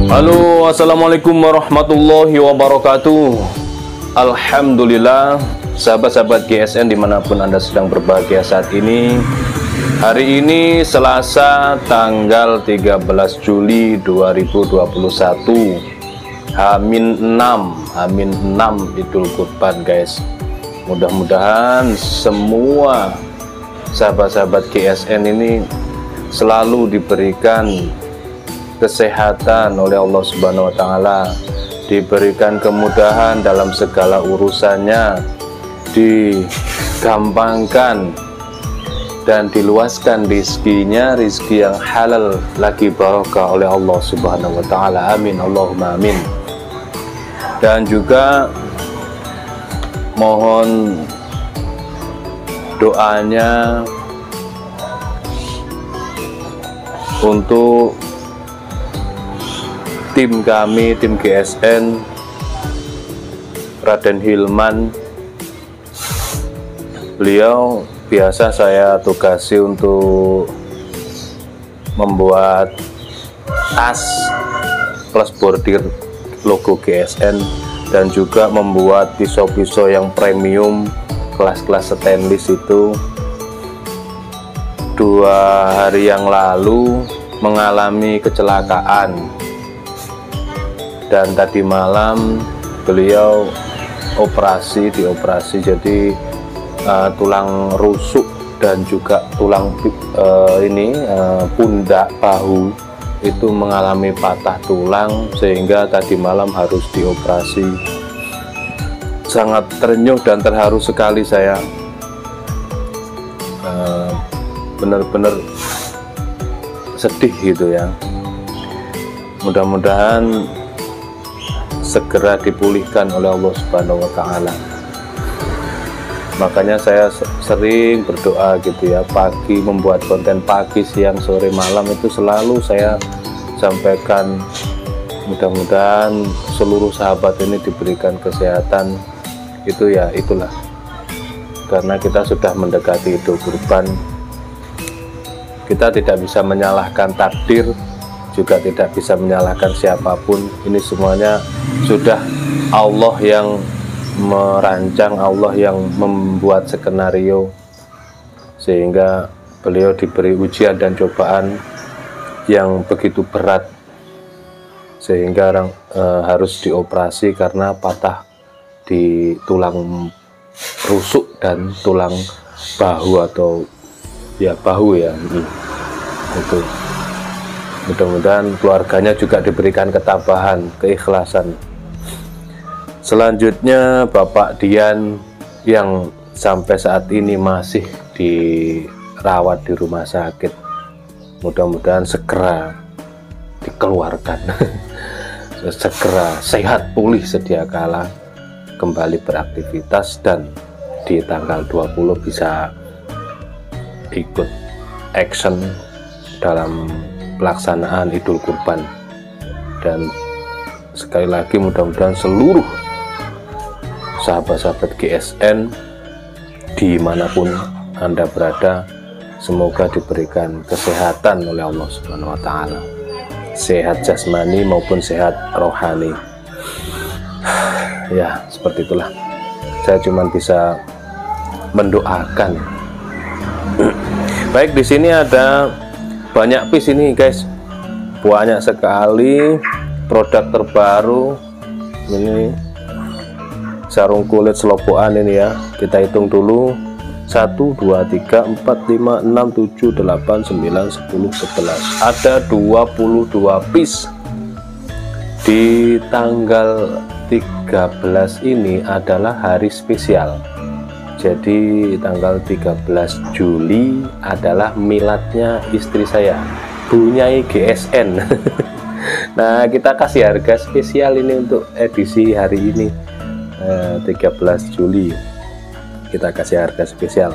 Halo, assalamualaikum warahmatullahi wabarakatuh. Alhamdulillah, sahabat-sahabat GSN dimanapun Anda sedang berbahagia saat ini. Hari ini Selasa tanggal 13 Juli 2021, Hamin 6 Idul Kurban guys. Mudah-mudahan semua sahabat-sahabat GSN ini selalu diberikan kesehatan oleh Allah Subhanahu wa Ta'ala, diberikan kemudahan dalam segala urusannya, digampangkan dan diluaskan rizkinya, rizki yang halal lagi barokah oleh Allah Subhanahu wa Ta'ala. Amin, Allahumma amin. Dan juga mohon doanya untuk tim kami, tim GSN, Raden Hilman. Beliau biasa saya tugasi untuk membuat tas plus bordir logo GSN dan juga membuat pisau-pisau yang premium kelas-kelas stainless itu. 2 hari yang lalu mengalami kecelakaan dan tadi malam beliau dioperasi, jadi tulang rusuk dan juga tulang pundak bahu itu mengalami patah tulang sehingga tadi malam harus dioperasi. Sangat terenyuh dan terharu sekali saya, benar-benar sedih gitu ya. Mudah-mudahan segera dipulihkan oleh Allah Subhanahu wa Ta'ala. Makanya saya sering berdoa gitu ya, pagi membuat konten pagi, siang, sore, malam itu selalu saya sampaikan, mudah-mudahan seluruh sahabat ini diberikan kesehatan. Itu ya, itulah, karena kita sudah mendekati Idul Kurban, kita tidak bisa menyalahkan takdir, juga tidak bisa menyalahkan siapapun. Ini semuanya sudah Allah yang merancang, Allah yang membuat skenario, sehingga beliau diberi ujian dan cobaan yang begitu berat sehingga harus dioperasi karena patah di tulang rusuk dan tulang bahu atau ya bahu ya itu. Mudah-mudahan keluarganya juga diberikan ketabahan, keikhlasan. Selanjutnya Bapak Dian yang sampai saat ini masih dirawat di rumah sakit, mudah-mudahan segera dikeluarkan segera sehat, pulih sedia kala, kembali beraktivitas dan di tanggal 20 bisa ikut action dalam pelaksanaan Idul Kurban. Dan sekali lagi mudah-mudahan seluruh sahabat-sahabat GSN dimanapun Anda berada, semoga diberikan kesehatan oleh Allah Subhanahu wa Ta'ala, sehat jasmani maupun sehat rohani. Ya seperti itulah, saya cuma bisa mendoakan. Baik, di sini ada banyak piece ini guys, banyak sekali produk terbaru. Ini sarung kulit selopokan ini ya, kita hitung dulu 1, 2, 3, 4, 5, 6, 7, 8, 9, 10, 11, ada 22 piece. Di tanggal 13 ini adalah hari spesial, jadi tanggal 13 Juli adalah miladnya istri saya, Bunyai GSN. Nah, kita kasih harga spesial ini untuk edisi hari ini, 13 Juli. Kita kasih harga spesial.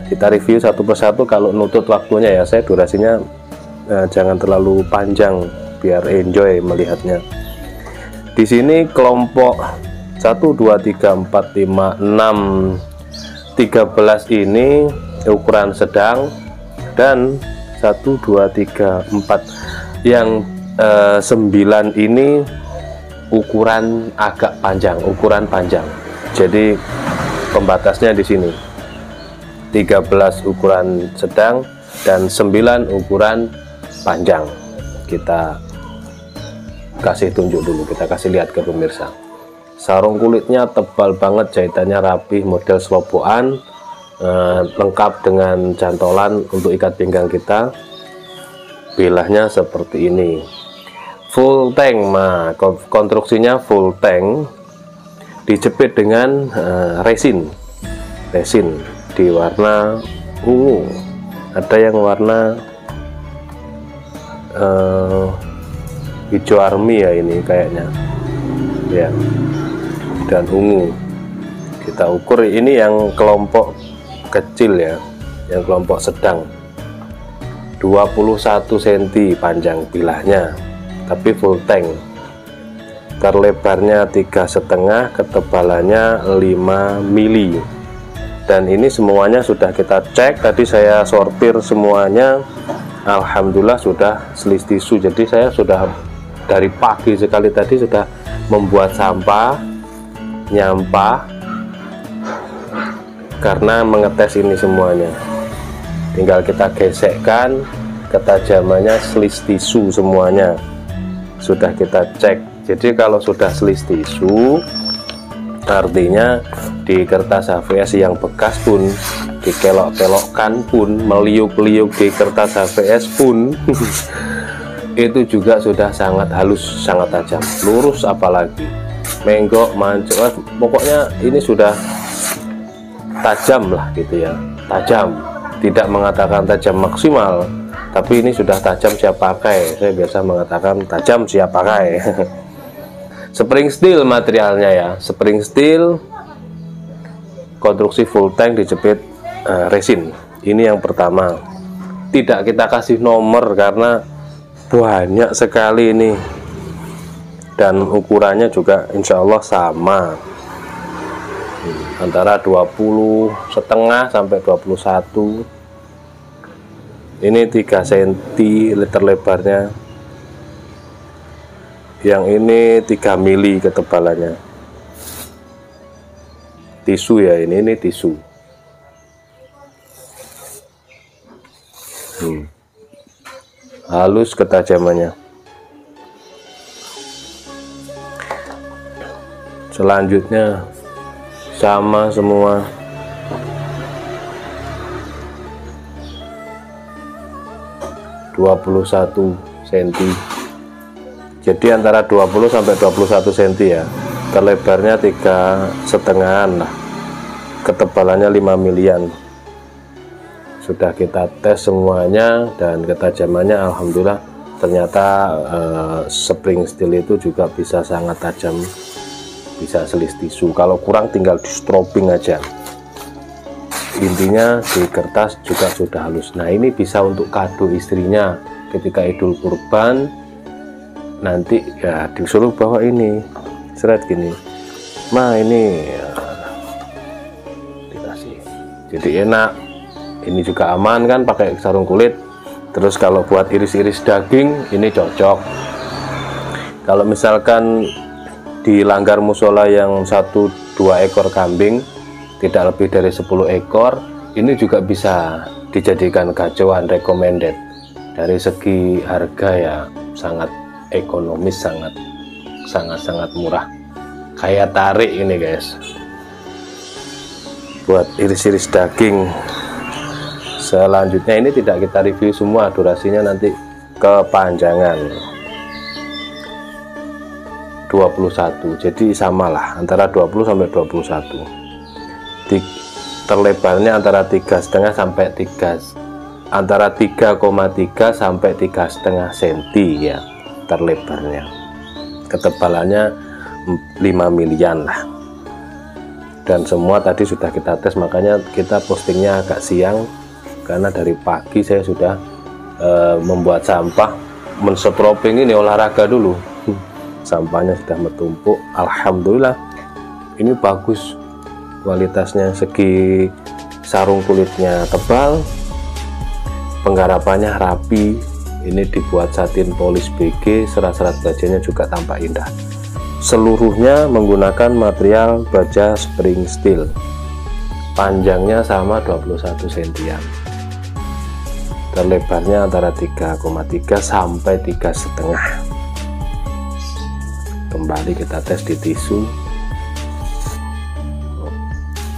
Kita review satu persatu kalau nutut waktunya ya. Saya durasinya jangan terlalu panjang biar enjoy melihatnya. Di sini kelompok 1, 2, 3, 4, 5, 6, 13 ini ukuran sedang, dan 1, 2, 3, 4 yang 9 ini ukuran agak panjang, ukuran panjang. Jadi pembatasnya di sini 13 ukuran sedang dan 9 ukuran panjang. Kita kasih tunjuk dulu, kita kasih lihat ke pemirsa. Sarung kulitnya tebal banget, jahitannya rapih, model selobokan, lengkap dengan cantolan untuk ikat pinggang kita. Bilahnya seperti ini, full tank. Nah, konstruksinya full tank, dijepit dengan resin di warna ungu, ada yang warna hijau army ya, ini kayaknya ya, dan ungu. Kita ukur ini yang kelompok kecil ya, yang kelompok sedang, 21 cm panjang bilahnya, tapi full tank. Terlebarnya 3,5, ketebalannya 5 mili. Dan ini semuanya sudah kita cek, tadi saya sortir semuanya, alhamdulillah sudah sleeve tisu. Jadi saya sudah dari pagi sekali tadi sudah membuat sampah, nyampah, karena mengetes ini semuanya. Tinggal kita gesekkan, ketajamannya sleeve tisu semuanya sudah kita cek. Jadi kalau sudah sleeve tisu, artinya di kertas HVS yang bekas pun, dikelok-kelokkan pun, meliuk-liuk di kertas HVS pun itu juga sudah sangat halus, sangat tajam, lurus, apalagi menggok, mancuk, pokoknya ini sudah tajam lah gitu ya, tajam. Tidak mengatakan tajam maksimal, tapi ini sudah tajam siap pakai. Saya biasa mengatakan tajam siap pakai. Spring steel materialnya ya, spring steel, konstruksi full tank, dijepit resin. Ini yang pertama. Tidak kita kasih nomor karena banyak sekali ini, dan ukurannya juga insya Allah sama, antara 20,5 sampai 21. Ini 3 cm lebarnya, yang ini 3 mili ketebalannya. Tisu ya, ini tisu. Halus ketajamannya. Selanjutnya sama semua, (21 cm). Jadi antara 20 sampai 21 cm ya. Terlebarnya 3,5 lah. Ketebalannya 5 milian. Sudah kita tes semuanya, dan ketajamannya alhamdulillah ternyata spring steel itu juga bisa sangat tajam, bisa selis tisu. Kalau kurang tinggal di strobing aja. Intinya di kertas juga sudah halus. Nah, ini bisa untuk kado istrinya ketika Idul Kurban, nanti ya disuruh bawa ini, seret gini, "Ma, ini ya," dikasih. Jadi enak. Ini juga aman kan, pakai sarung kulit. Terus kalau buat iris-iris daging ini cocok. Kalau misalkan di langgar musola yang 1-2 ekor kambing, tidak lebih dari 10 ekor, ini juga bisa dijadikan gacauan, recommended. Dari segi harga ya sangat ekonomis, sangat murah. Kayak tarik ini guys, buat iris-iris daging. Selanjutnya ini tidak kita review semua, durasinya nanti kepanjangan. 21, jadi samalah antara 20 sampai 21. Terlebarnya antara 3,5 sampai 3, antara 3,3 sampai 3,5 cm ya terlebarnya. Ketebalannya 5 milian lah. Dan semua tadi sudah kita tes, makanya kita postingnya agak siang, karena dari pagi saya sudah membuat sampah, menstroping ini, olahraga dulu. Sampahnya sudah menumpuk. Alhamdulillah ini bagus kualitasnya, segi sarung kulitnya tebal, penggarapannya rapi Ini dibuat satin polis BG, serat-serat bajanya juga tampak indah. Seluruhnya menggunakan material baja spring steel. Panjangnya sama 21 cm. Lebarnya antara 3,3 sampai 3,5. Kembali kita tes di tisu.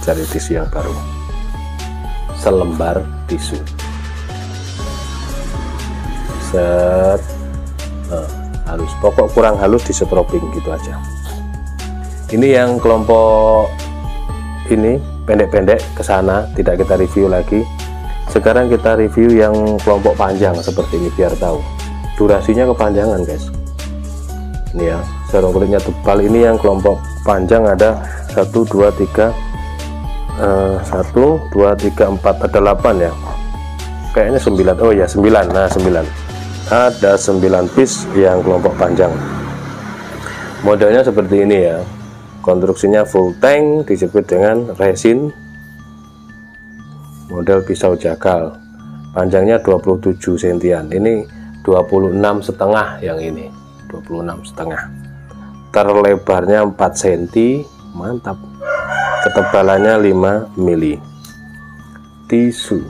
Cari tisu yang baru. Selembar tisu. Set. Halus. Pokok kurang halus di strobing gitu aja. Ini yang kelompok ini pendek-pendek ke sana, tidak kita review lagi. Sekarang kita review yang kelompok panjang seperti ini biar tahu. Durasinya kepanjangan, guys. Ini ya, sarung kulitnya tebal. Ini yang kelompok panjang ada 1 2 3 1 2 3 4 ada 8 ya. Kayaknya 9. Oh ya, 9. Nah, 9. Ada 9 piece yang kelompok panjang. Modelnya seperti ini ya. Konstruksinya full tank, dijepit dengan resin. Model pisau jagal, panjangnya 27 cm. Ini 26,5 yang ini, 26,5. Terlebarnya 4 cm, mantap. Ketebalannya 5 mili. Tisu.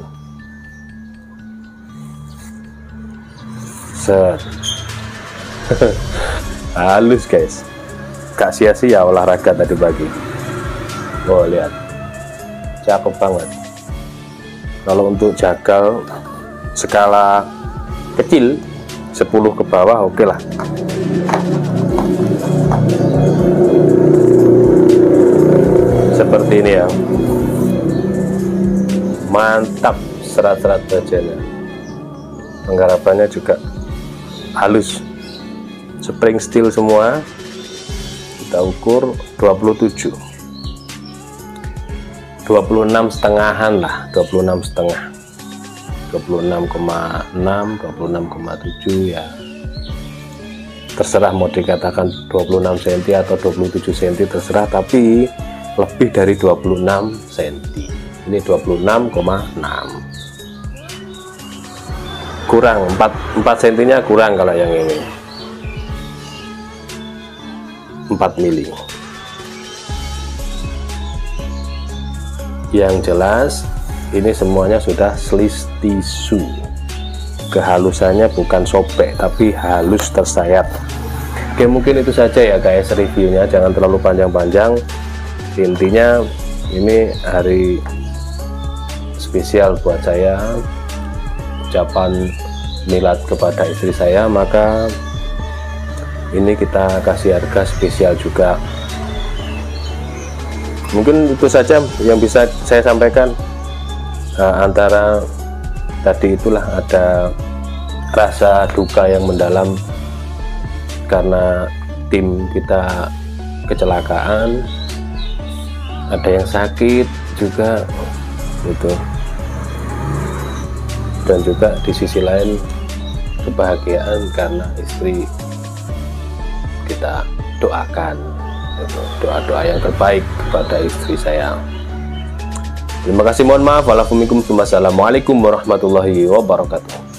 Set. Halus, guys. Gak sia-sia olahraga tadi pagi. Oh, lihat. Cakep banget. Kalau untuk jagal skala kecil 10 ke bawah oke lah. Seperti ini ya. Mantap serat-serat bajanya. Penggarapannya juga halus. Spring steel semua. Kita ukur 27. 26,5-an lah, 26,5, 26,6, 26,7 ya. Terserah mau dikatakan 26 cm atau 27 cm terserah, tapi lebih dari 26 cm. Ini 26,6. Kurang 4 cm-nya kurang kalau yang ini. 4 mili. Yang jelas ini semuanya sudah sleeve tisu. Kehalusannya bukan sobek tapi halus tersayat. Oke, mungkin itu saja ya guys reviewnya, jangan terlalu panjang-panjang. Intinya ini hari spesial buat saya, ucapan milad kepada istri saya, maka ini kita kasih harga spesial juga. Mungkin itu saja yang bisa saya sampaikan. Antara tadi itulah ada rasa duka yang mendalam karena tim kita kecelakaan, ada yang sakit juga gitu, dan juga di sisi lain kebahagiaan karena istri kita doakan. Doa-doa yang terbaik kepada istri saya. Terima kasih, mohon maaf. Wassalamualaikum warahmatullahi wabarakatuh.